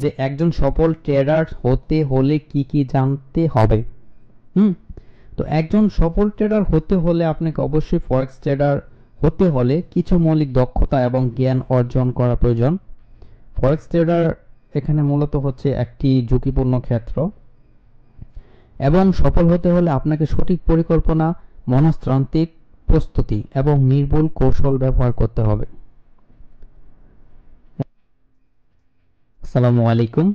যে একজন সফল ট্রেডার হতে হলে কি কি জানতে হবে। হুম তো একজন সফল ট্রেডার হতে হলে আপনাকে অবশ্যই ফরেক্স ট্রেডার হতে হলে কিছু মৌলিক দক্ষতা এবং জ্ঞান অর্জন করা প্রয়োজন। ফরেক্স ট্রেডার এখানে মূলত হচ্ছে একটি ঝুঁকিপূর্ণ ক্ষেত্র, এবং সফল হতে হলে আপনাকে সঠিক পরিকল্পনা, মনস্তান্ত্রিক প্রস্তুতি এবং নির্ভুল কৌশল ব্যবহার করতে হবে। আসসালামু আলাইকুম।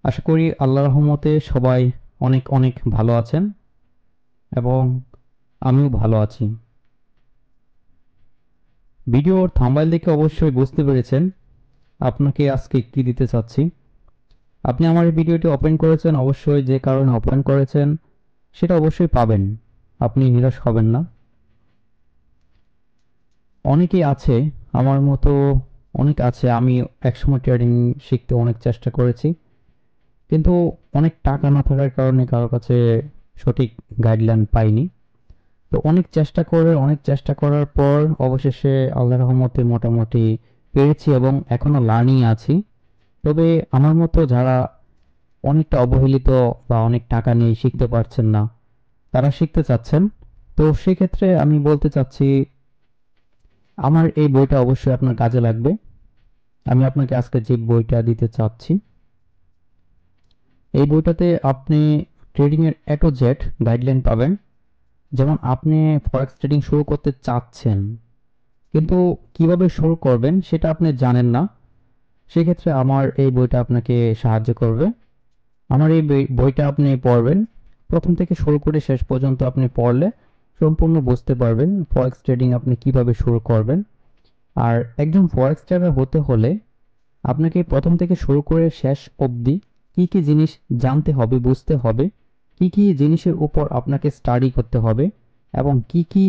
আশা করি আল্লাহর রহমতে সবাই অনেক অনেক ভালো আছেন এবং আমিও ভালো আছি। ভিডিওর থাম্বনেল দেখে অবশ্যই বুঝতে পেরেছেন আপনাকে আজকে কি দিতে চাচ্ছি। আপনি আমার এই ভিডিওটি ওপেন করেছেন, অবশ্যই যে কারণে ওপেন করেছেন সেটা অবশ্যই পাবেন, আপনি নিরাশ হবেন না। অনেকেই আছে আমার মতো, অনেক আছে, আমি একসময় ট্রেডিং শিখতে অনেক চেষ্টা করেছি, কিন্তু অনেক টাকা না থাকার কারণে কারোর কাছে সঠিক গাইডলাইন পাইনি। তো অনেক চেষ্টা করার পর অবশেষে আল্লাহর রহমতে মোটামুটি পেরেছি এবং এখনো লার্নিং আছি। তবে আমার মতো যারা অনেকটা অবহেলিত বা অনেক টাকা নিয়ে শিখতে পারছেন না, তারা শিখতে চাচ্ছেন, তো সেক্ষেত্রে আমি বলতে চাচ্ছি আমার এই বইটা অবশ্যই আপনার কাজে লাগবে। আমি আপনাকে আজকে যে বইটা দিতে চাচ্ছি, এই বইটাতে আপনি ট্রেডিং এর এ টু জেড গাইডলাইন পাবেন। যেমন আপনি ফরেক্স ট্রেডিং শুরু করতে চাচ্ছেন, কিন্তু কিভাবে শুরু করবেন সেটা আপনি জানেন না, সেক্ষেত্রে আমার এই বইটা আপনাকে সাহায্য করবে। আমার এই বইটা আপনি পড়বেন, প্রথম থেকে শুরু করে শেষ পর্যন্ত আপনি পড়লে সম্পূর্ণ বুঝতে পারবেন ফরেক্স ট্রেডিং আপনি কিভাবে শুরু করবেন। আর একজন ফরেক্স ট্রেডার হতে হলে আপনাকে প্রথম থেকে শুরু করে শেষ অবধি কি কি জিনিস জানতে হবে, বুঝতে হবে, কি কি জিনিসের উপর আপনাকে স্টাডি করতে হবে, এবং কি কি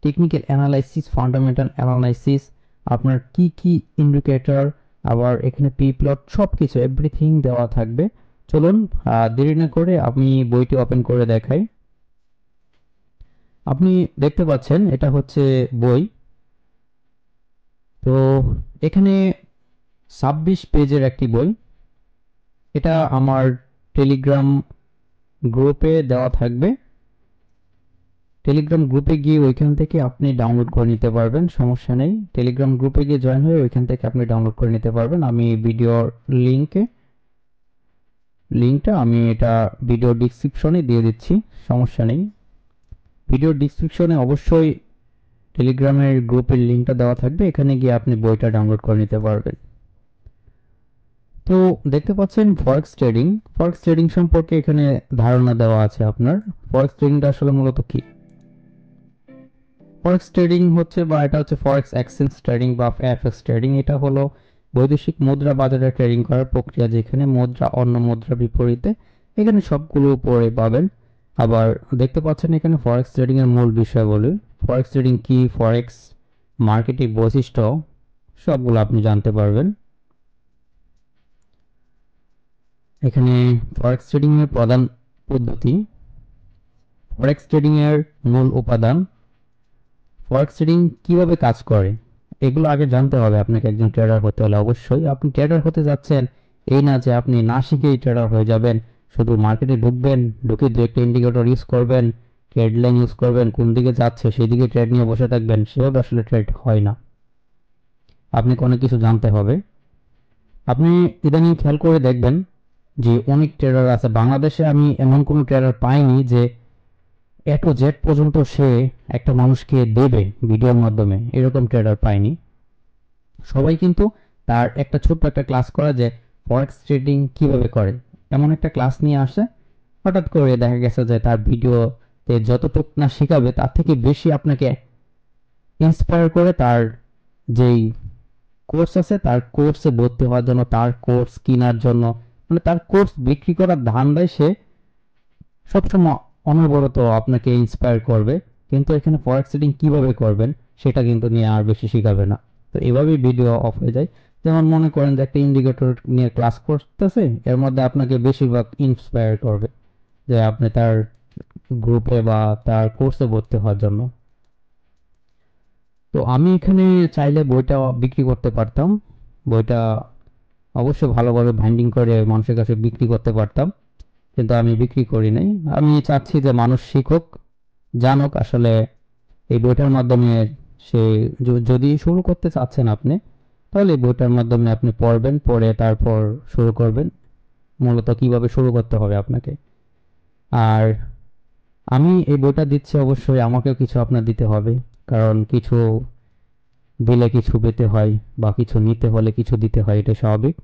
টেকনিক্যাল অ্যানালাইসিস, ফান্ডামেন্টাল অ্যানালাইসিস, আপনার কি কি ইন্ডিকেটর, আবার এখানে পি প্লট, সব কিছু এভরিথিং দেওয়া থাকবে। চলুন দেরি না করে আমি বইটি ওপেন করে দেখাই। আপনি দেখতে পাচ্ছেন এটা হচ্ছে বই। তো এখানে 26 পেজের একটি বই। এটা আমার টেলিগ্রাম গ্রুপে দেওয়া থাকবে। টেলিগ্রাম গ্রুপে গিয়ে ওইখান থেকে আপনি ডাউনলোড করে নিতে পারবেন, সমস্যা নেই। টেলিগ্রাম গ্রুপে গিয়ে জয়েন হয়ে ওইখান থেকে আপনি ডাউনলোড করে নিতে পারবেন। আমি ভিডিওর লিঙ্কটা আমি এটা ভিডিও ডিসক্রিপশনে দিয়ে দিচ্ছি, সমস্যা নেই। ভিডিও ডিসক্রিপশনে অবশ্যই টেলিগ্রামের গ্রুপের লিঙ্কটা দেওয়া থাকবে, এখানে গিয়ে আপনি বইটা ডাউনলোড করে নিতে পারবেন। তো দেখতে পাচ্ছেন ফরেক্স ট্রেডিং সম্পর্কে এখানে ধারণা দেওয়া আছে আপনার। ফরেক্স ট্রেডিংটা আসলে মূলত কি? ফরেক্স ট্রেডিং হচ্ছে, বা এটা হচ্ছে ফরেক্স এক্সচেঞ্জ ট্রেডিং বা এফএক্স ট্রেডিং। এটা হলো বৈদেশিক মুদ্রা বাজারে ট্রেডিং করার প্রক্রিয়া, যেখানে মুদ্রা অন্য মুদ্রার বিপরীতে এখানে সবগুলো উপরে পাবেন। আবার দেখতে পাচ্ছেন এখানে ফরেক্স ট্রেডিং এর মূল বিষয়বলী, ফরেক্স ট্রেডিং কি, ফরেক্স মার্কেটিং বৈশিষ্ট্য, সবগুলো আপনি জানতে পারবেন। এখানে ফরেক্স ট্রেডিং এর প্রধান পদ্ধতি, ফরেক্স ট্রেডিং এর মূল উপাদান, ফরেক্স ট্রেডিং কিভাবে কাজ করে, এগুলো আগে জানতে হবে আপনাকে একজন ট্রেডার হতে হলে। অবশ্যই আপনি ট্রেডার হতে যাচ্ছেন, এই না যে আপনি না শিখেই ট্রেডার হয়ে যাবেন। শুধু মার্কেটে ঢুকবেন, ঢুকে দু একটা ইন্ডিকেটর ইউজ করবেন, ট্রেড লাইন ইউজ করবেন, কোন দিকে যাচ্ছে সেই দিকে ট্রেড নিয়ে বসে থাকবেন, সেভাবে আসলে ট্রেড হয় না। আপনাকে অনেক কিছু জানতে হবে। আপনি ইদানিং খেয়াল করে দেখবেন যে অনেক ট্রেডার আছে বাংলাদেশে, আমি এমন কোনো ট্রেডার পাইনি যে এ টু জেড পর্যন্ত সে একটা মানুষকে দেবে ভিডিওর মাধ্যমে, এরকম ট্রেডার পাইনি। সবাই কিন্তু তার একটা ছোট্ট একটা ক্লাস করা যে ফরেক্স ট্রেডিং কিভাবে করে, এমন একটা ক্লাস নিয়ে আসে। হঠাৎ করে দেখা গেছে যে তার ভিডিওতে যতটুকু না শেখাবে তার থেকে বেশি আপনাকে ইন্সপায়ার করে তার যেই কোর্স আছে তার কোর্সে ভর্তি হওয়ার জন্য, তার কোর্স কেনার জন্য, মানে তার কোর্স বিক্রি করার ধান্দায় সে সবসময় অনবরত আপনাকে ইন্সপায়ার করবে। কিন্তু এখানে ফরেক্স ট্রেডিং কিভাবে করবেন সেটা কিন্তু নিয়ে আর বেশি শিখাবে না। তো এভাবেই ভিডিও অফ হয়ে যায়। যেমন মনে করেন যে একটা ইন্ডিকেটর নিয়ে ক্লাস করতেছে, এর মধ্যে আপনাকে বেশিরভাগ ইন্সপায়ার করবে যে আপনি তার গ্রুপে বা তার কোর্সে ভর্তি হওয়ার জন্য। তো আমি এখানে চাইলে বইটা বিক্রি করতে পারতাম, বইটা অবশ্যই ভালোভাবে বাইন্ডিং করে মানুষের কাছে বিক্রি করতে পারতাম, কিন্তু আমি বিক্রি করি নাই। আমি চাচ্ছি যে মানুষ শিখুক, জানুক আসলে এই বইটার মাধ্যমে সে যদি শুরু করতে চাচ্ছেন আপনি, তাহলে এই বইটার মাধ্যমে আপনি পড়বেন, পড়ে তারপর শুরু করবেন মূলত কিভাবে শুরু করতে হবে আপনাকে। আর আমি এই বইটা দিচ্ছি, অবশ্যই আমাকেও কিছু আপনার দিতে হবে, কারণ কিছু দিলে কিছু পেতে হয়, বা কিছু নিতে হলে কিছু দিতে হয়, এটা স্বাভাবিক।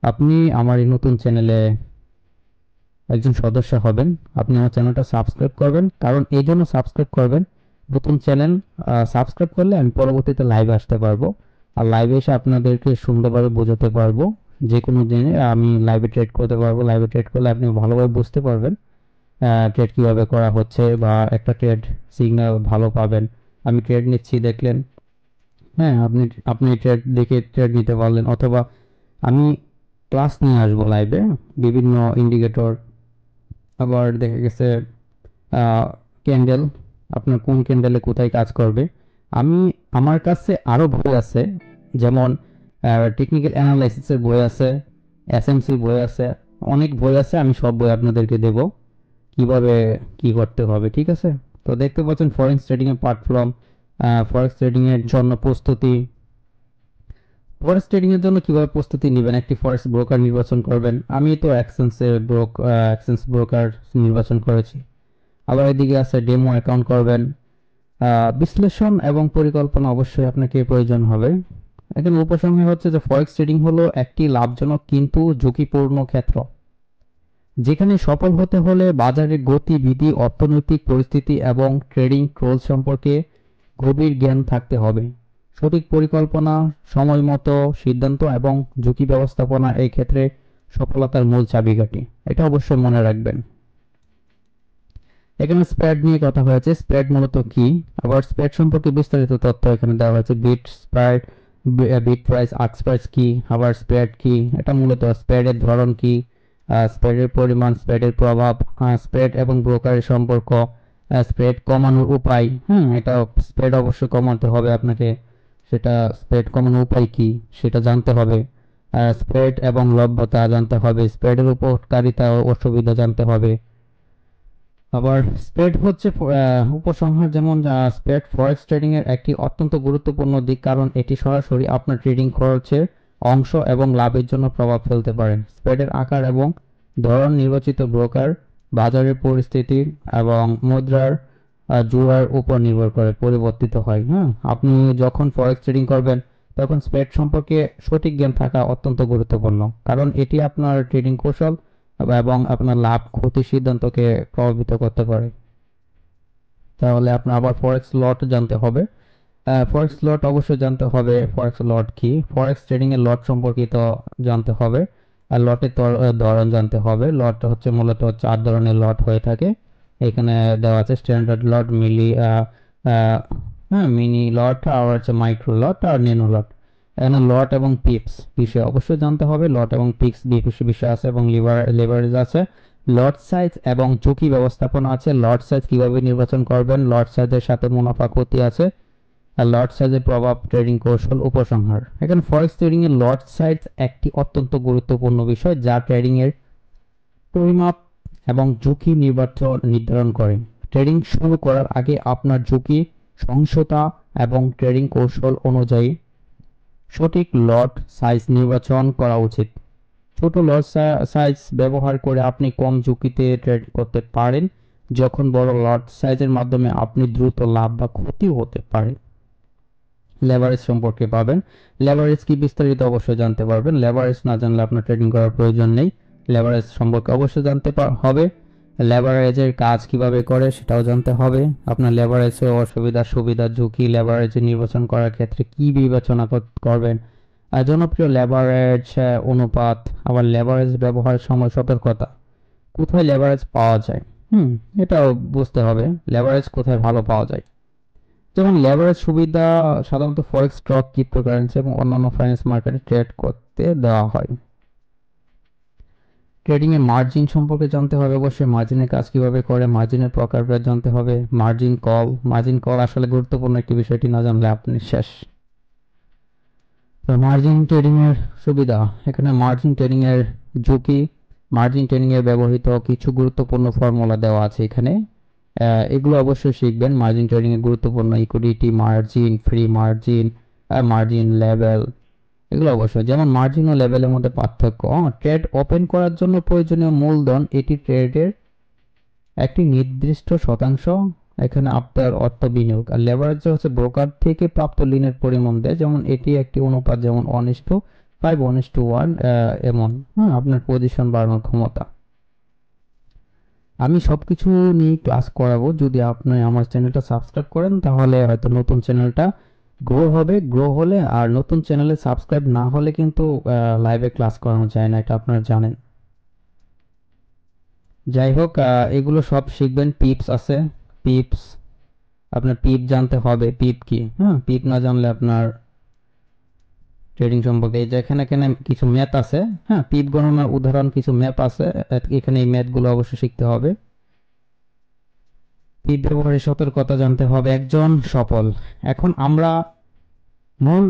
আপনি আমার এই নতুন চ্যানেলে একজন সদস্য হবেন, আপনি আমার চ্যানেলটা সাবস্ক্রাইব করবেন, কারণ এই জন্য সাবস্ক্রাইব করবেন, নতুন চ্যানেল সাবস্ক্রাইব করলে আমি পরবর্তীতে লাইভে আসতে পারবো, আর লাইভে এসে আপনাদেরকে সুন্দরভাবে বোঝাতে পারবো, যে কোনো দিনে আমি লাইভে ট্রেড করতে পারবো। লাইভে ট্রেড করলে আপনি ভালোভাবে বুঝতে পারবেন ট্রেড কিভাবে করা হচ্ছে, বা একটা ট্রেড সিগন্যাল ভালো পাবেন। আমি ট্রেড নিচ্ছি দেখলেন, হ্যাঁ, আপনি আপনি ট্রেড দেখে ট্রেড নিতে পারলেন, অথবা আমি ক্লাস নিয়ে আসবো লাইভে, বিভিন্ন ইন্ডিকেটর, আবার দেখা গেছে ক্যান্ডেল, আপনার কোন ক্যান্ডেলে কোথায় কাজ করবে। আমি আমার কাছে আরও বই আছে, যেমন টেকনিক্যাল অ্যানালাইসিসের বই আছে, এসএমসি বই আছে, অনেক বই আছে। আমি সব বই আপনাদেরকে দেব কিভাবে কি করতে হবে, ঠিক আছে? তো দেখতে পাচ্ছেন ফরেক্স ট্রেডিং এর প্ল্যাটফর্ম, ফরেক্স ট্রেডিং এর জন্য প্রস্তুতি, ফরেক্স ট্রেডিং এর জন্য কিভাবে প্রস্তুতি নেবেন, একটি ফরেক্স ব্রোকার নির্বাচন করবেন। আমি তো এক্সচেঞ্জ ব্রোকার নির্বাচন করেছি। আবার এদিকে আছে ডেমো অ্যাকাউন্ট করবেন। বিশ্লেষণ এবং পরিকল্পনা অবশ্যই আপনাকে প্রয়োজন হবে। এখানে উপসংহার হচ্ছে যে ফরেক্স ট্রেডিং হলো একটি লাভজনক কিন্তু ঝুঁকিপূর্ণ ক্ষেত্র, যেখানে সফল হতে হলে বাজারের গতিবিধি, অর্থনৈতিক পরিস্থিতি এবং ট্রেডিং রুলস সম্পর্কে গভীর জ্ঞান থাকতে হবে। সঠিক পরিকল্পনা, সময়মতো সিদ্ধান্ত এবং ঝুঁকি ব্যবস্থাপনা এই ক্ষেত্রে সফলতার মূল চাবিকাঠি, এটা অবশ্যই মনে রাখবেন। এখানে স্প্রেড নিয়ে কথা হয়েছে। স্প্রেড মূলত কি, আবার স্প্রেড সম্পর্কে বিস্তারিত তথ্য এখানে দেওয়া হয়েছে। Bid spread, bid price, ask price কি, আবার স্প্রেড কি, এটা মূলত স্প্রেডের ধরন কি, স্প্রেডের পরিমাণ, স্প্রেডের প্রভাব, স্প্রেড এবং ব্রোকারের সম্পর্ক, স্প্রেড কমানোর উপায়। এটা স্প্রেড অবশ্যই কমাতে হবে আপনাকে, সেটা স্প্রেড কমানোর উপায় কি সেটা জানতে হবে। স্প্রেড এবং লভ্যতা জানতে হবে, স্প্রেডের উপকারিতা ও অসুবিধা জানতে হবে। আবার স্প্রেড হচ্ছে উপসংহার, যেমন স্প্রেড ফরেক্স ট্রেডিং এর একটি অত্যন্ত গুরুত্বপূর্ণ দিক, কারণ এটি সরাসরি আপনার ট্রেডিং খরচের অংশ এবং লাভের জন্য প্রভাব ফেলতে পারে। স্প্রেডের আকার এবং ধরন নির্বাচিত ব্রোকার, বাজারের পরিস্থিতি এবং মুদ্রার জোড়ার উপর নির্ভর করে পরিবর্তিত হয়। আপনি যখন ফরেক্স ট্রেডিং করবেন তখন স্প্রেড সম্পর্কে সঠিক জ্ঞান থাকা অত্যন্ত গুরুত্বপূর্ণ, কারণ এটি আপনার ট্রেডিং কৌশল এবং আপনার লাভ ক্ষতি সিদ্ধান্তকে প্রভাবিত করতে পারে। তাহলে আপনার আবার ফরেক্স লট জানতে হবে। ফরেক্স লট অবশ্যই জানতে হবে। ফরেক্স লট কি, ফরেক্স ট্রেডিং এর লট সম্পর্কিত জানতে হবে, আর লটের ধরন জানতে হবে। লট হচ্ছে মূলত 4 ধরনের লট হয়ে থাকে, এখানে দেওয়া আছে স্ট্যান্ডার্ড লট, মিনি লট, আর হচ্ছে মাইক্রো লট আর ন্যানো লট। এখানে লট এবং পিপস বিষয় অবশ্যই জানতে হবে। লট এবং পিপস বিষয় আছে, এবং লেভারেজ আছে। লট সাইজ এবং ঝুঁকি ব্যবস্থাপনা আছে। লট সাইজ কিভাবে নির্বাচন করবেন, লট সাইজের সাথে মুনাফা ক্ষতি আছে, আর লট সাইজের প্রভাব, ট্রেডিং কৌশল, উপসংহার। এখানে ফরেক্স ট্রেডিং এর লট সাইজ একটি অত্যন্ত গুরুত্বপূর্ণ বিষয়, যা ট্রেডিং এর পরিমাপ এবং ঝুঁকি নির্ধারণ করে। ট্রেডিং শুরু করার আগে আপনার ঝুঁকি সহিংসতা এবং ট্রেডিং কৌশল অনুযায়ী সঠিক লট সাইজ নির্বাচন করা উচিত। ছোট লট সাইজ ব্যবহার করে আপনি কম ঝুঁকিতে ট্রেড করতে পারেন, যখন বড় লট সাইজের মাধ্যমে আপনি দ্রুত লাভ বা ক্ষতি হতে পারে। লেভারেজ সম্পর্কে পাবেন। লেভারেজ কি বিস্তারিত অবশ্যই জানতে পারবেন। লেভারেজ না জানলে আপনার ট্রেডিং করার প্রয়োজন নেই। লেভারেজ সম্পর্কে অবশ্যই জানতে হবে। লেভারেজের কাজ কিভাবে করে সেটাও জানতে হবে। আপনার লেভারেজের অসুবিধা, সুবিধা, ঝুঁকি, লেভারেজ নির্বাচন করার ক্ষেত্রে কি বিবেচনা করবেন, জনপ্রিয় লেভারেজ অনুপাত, আবার লেভারেজ ব্যবহারের সময় সতর্কতা, কোথায় লেভারেজ পাওয়া যায়, এটাও বুঝতে হবে, লেভারেজ কোথায় ভালো পাওয়া যায়। যেমন লেভারেজ সুবিধা সাধারণত ফরেক্স, স্টক, ক্রিপ্টোকারেন্সি এবং অন্যান্য ফাইন্যান্স মার্কেটে ট্রেড করতে দেওয়া হয়। ট্রেডিং এ মার্জিন সম্পর্কে জানতে হবে অবশ্যই। মার্জিনের কাজ কিভাবে করে, মার্জিনের প্রকারভেদ জানতে হবে। মার্জিন কল আসলে গুরুত্বপূর্ণ একটি বিষয়টি না জানলে আপনি শেষ। তো মার্জিন ট্রেডিং এর সুবিধা, এখানে মার্জিন ট্রেডিং এর ঝুঁকি, মার্জিন ট্রেডিং এ ব্যবহৃত কিছু গুরুত্বপূর্ণ ফর্মুলা দেওয়া আছে এখানে। এগুলো অবশ্যই শিখবেন। মার্জিন ট্রেডিং এর গুরুত্বপূর্ণ ইকুইডিটি margin, free margin, margin level, এগুলো অবশ্যই। যেমন মার্জিন ও লেভেলের মধ্যে পার্থক্য, ট্রেড ওপেন করার জন্য প্রয়োজনীয় মূলধন, এটি ট্রেডের একটি নির্দিষ্ট শতাংশ, এখানে আপনার অর্থ বিনিয়োগ। আর লেভারেজ হচ্ছে ব্রোকার থেকে প্রাপ্ত ঋণের পরিমাণ দেয়, যেমন এটি একটি অনুপাত, যেমন 1:5, 1:1, এমন। হ্যাঁ, আপনার পজিশন বাড়ানোর ক্ষমতা। আমি সবকিছু নিয়ে ক্লাস করাবো। যদি আপনি আমার চ্যানেলটা সাবস্ক্রাইব করেন তাহলে হয়তো নতুন চ্যানেলটা গ্রো হবে। গ্রো হলে আর নতুন চ্যানেলে সাবস্ক্রাইব না হলে কিন্তু লাইভে ক্লাস করানো যায় না, এটা আপনারা জানেন। যাই হোক, এগুলো সব শিখবেন। পিপস আছে, পিপস, আপনার পিপ জানতে হবে। পিপ কি? হ্যাঁ, পিপ না জানলে আপনার ট্রেডিং সম্পর্কে, এই যে এখানে এখানে কিছু ম্যাথ আছে। হ্যাঁ, পিপ গণনার উদাহরণ কিছু ম্যাপ আছে, এখানে এই ম্যাথগুলো অবশ্যই শিখতে হবে। পিপ ব্যবহারের সতর্কতা জানতে হবে। একজন সফল, এখন আমরা মূল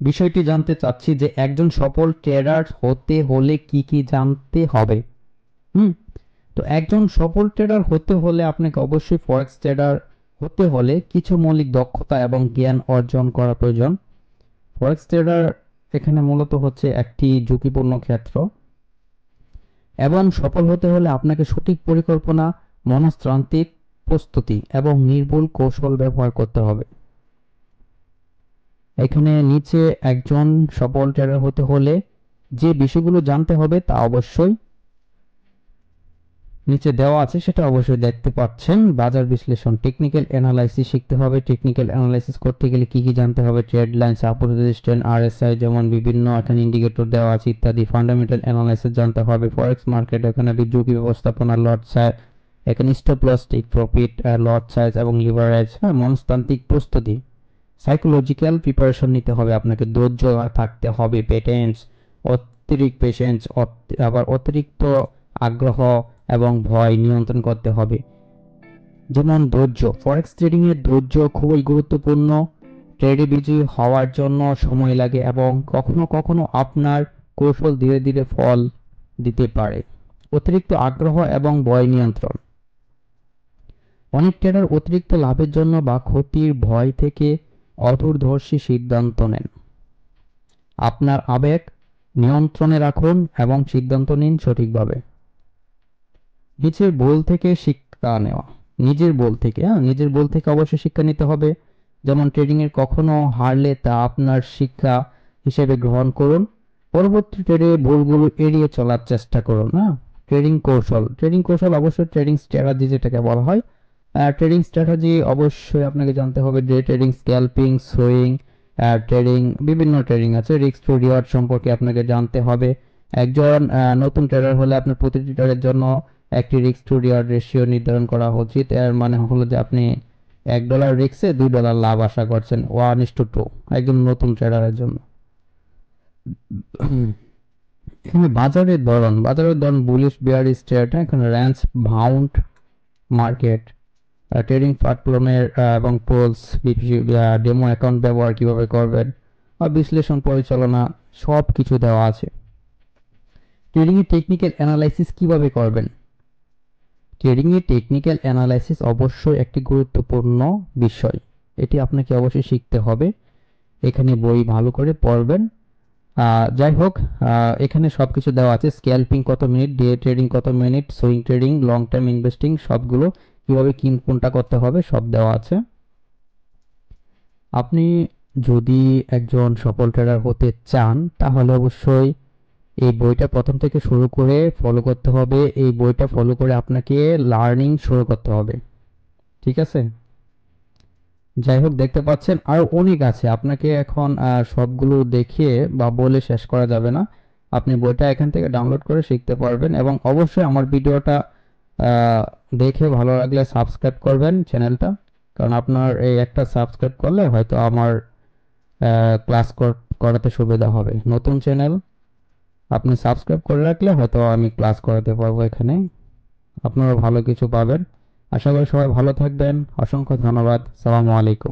বিষয়টি জানতে চাচ্ছি যে একজন সফল ট্রেডার হতে হলে কি কি জানতে হবে। তো একজন সফল ট্রেডার হতে হলে আপনাকে অবশ্যই ফরেক্স ট্রেডার হতে হলে কিছু মৌলিক দক্ষতা এবং জ্ঞান অর্জন করা প্রয়োজন। ফরেক্স ট্রেডার এখানে মূলত হচ্ছে একটি ঝুঁকিপূর্ণ ক্ষেত্র, এবং সফল হতে হলে আপনাকে সঠিক পরিকল্পনা, মনস্তান্ত্রিক প্রস্তুতি এবং নির্ভুল কৌশল ব্যবহার করতে হবে। এখানে নিচে একজন সফল ট্রেডার হতে হলে যে বিষয়গুলো জানতে হবে তা অবশ্যই নিচে দেওয়া আছে, সেটা অবশ্যই দেখতে পাচ্ছেন। বাজার বিশ্লেষণ, টেকনিক্যাল অ্যানালাইসিস শিখতে হবে। টেকনিক্যাল অ্যানালাইসিস করতে গেলে কি কি জানতে হবে? Trade line, support, resistance, RSI, যেমন বিভিন্ন এখানে ইন্ডিকেটর দেওয়া আছে ইত্যাদি। ফান্ডামেন্টাল অ্যানালাইসিস জানতে হবে। ফরেক্স মার্কেট, এখানে ঝুঁকি ব্যবস্থাপনা, লট সাইজ, এখানে stop loss, take profit, lot size এবং লিভারেজ। হ্যাঁ, মনস্তান্ত্রিক প্রস্তুতি, সাইকোলজিক্যাল প্রিপারেশন নিতে হবে আপনাকে। ধৈর্য থাকতে হবে, পেশেন্স, অতিরিক্ত পেশেন্স, আবার অতিরিক্ত আগ্রহ এবং ভয় নিয়ন্ত্রণ করতে হবে। যেমন ধৈর্য, ফরেক্স ট্রেডিং এর ধৈর্য খুবই গুরুত্বপূর্ণ। ট্রেডে বিজয়ী হওয়ার জন্য সময় লাগে এবং কখনো কখনো আপনার কৌশল ধীরে ধীরে ফল দিতে পারে। অতিরিক্ত আগ্রহ এবং ভয় নিয়ন্ত্রণ, অনেক ট্রেডার অতিরিক্ত লাভের জন্য বা ক্ষতির ভয় থেকে অদূরদর্শী সিদ্ধান্ত নেন। আপনার আবেগ নিয়ন্ত্রণে রাখুন এবং সিদ্ধান্ত নিন সঠিকভাবে। নিজের ভুল থেকে শিক্ষা নেওয়া, নিজের ভুল থেকে অবশ্যই শিক্ষা নিতে হবে। যেমন ট্রেডিং এর কখনো হারলে তা আপনার শিক্ষা হিসেবে গ্রহণ করুন। পরবর্তী ট্রেডে ভুলগুলো এড়িয়ে চলার চেষ্টা করুন। ট্রেডিং কৌশল অবশ্যই ট্রেডিং স্ট্র্যাটেজি যেটাকে বলা হয়। ট্রেডিং স্ট্র্যাটেজি অবশ্যই আপনাকে জানতে হবে। Day trading, scalping, swing trading, বিভিন্ন ট্রেডিং আছে। রিস্ক টু রিওয়ার্ড সম্পর্কে আপনাকে জানতে হবে। একজন নতুন ট্রেডার হলে আপনার প্রতিটি ট্রেডের জন্য একটি রিস্ক টু রিওয়ার্ড রেশিও নির্ধারণ করা উচিত। এর মানে হলো যে আপনি $1 রিস্কে $2 লাভ আশা করছেন, 1:2 একজন নতুন ট্রেডারের জন্য। বাজারের ধরন, বুলিশ, বেয়ারিশ ট্রেড, এখানে র্যাঞ্চ, বাউন্ড মার্কেট, ট্রেডিং প্ল্যাটফর্মের এবং পোলস, ডেমো অ্যাকাউন্ট ব্যবহার কিভাবে করবেন, আর বিশ্লেষণ পরিচালনা, সব কিছু দেওয়া আছে। ট্রেডিং এর টেকনিক্যাল অ্যানালাইসিস কিভাবে করবেন? ট্রেডিং এর টেকনিক্যাল অ্যানালাইসিস অবশ্যই একটি গুরুত্বপূর্ণ বিষয়, এটি আপনাকে অবশ্যই শিখতে হবে। এখানে বই ভালো করে পড়বেন। যাই হোক, এখানে সবকিছু দেওয়া আছে। স্ক্যালপিং কত মিনিট, ডে ট্রেডিং কত minute, swing trading, long term investing, সবগুলো কিভাবে কোনটা করতে হবে সব দেওয়া আছে। আপনি যদি একজন সফল ট্রেডার হতে চান তাহলে অবশ্যই এই বইটা প্রথম থেকে শুরু করে ফলো করতে হবে। এই বইটা ফলো করে আপনাকে লার্নিং শুরু করতে হবে, ঠিক আছে? যাই হোক, দেখতে পাচ্ছেন আরো অনেক আছে, আপনাকে এখন সবগুলো দেখিয়ে বা বলে শেষ করা যাবে না। আপনি বইটা এখান থেকে ডাউনলোড করে শিখতে পারবেন, এবং অবশ্যই আমার ভিডিওটা দেখে ভালো লাগলে সাবস্ক্রাইব করবেন চ্যানেলটা, কারণ আপনার এই একটা সাবস্ক্রাইব করলে হয়তো আমার ক্লাস করাতে সুবিধা হবে। নতুন চ্যানেল, আপনি সাবস্ক্রাইব করে রাখলে হয়তো আমি ক্লাস করাতে পারবো এখানে, আপনারা ভালো কিছু পাবেন। আশা করি সবাই ভালো থাকবেন। অসংখ্য ধন্যবাদ। আসসালামু আলাইকুম।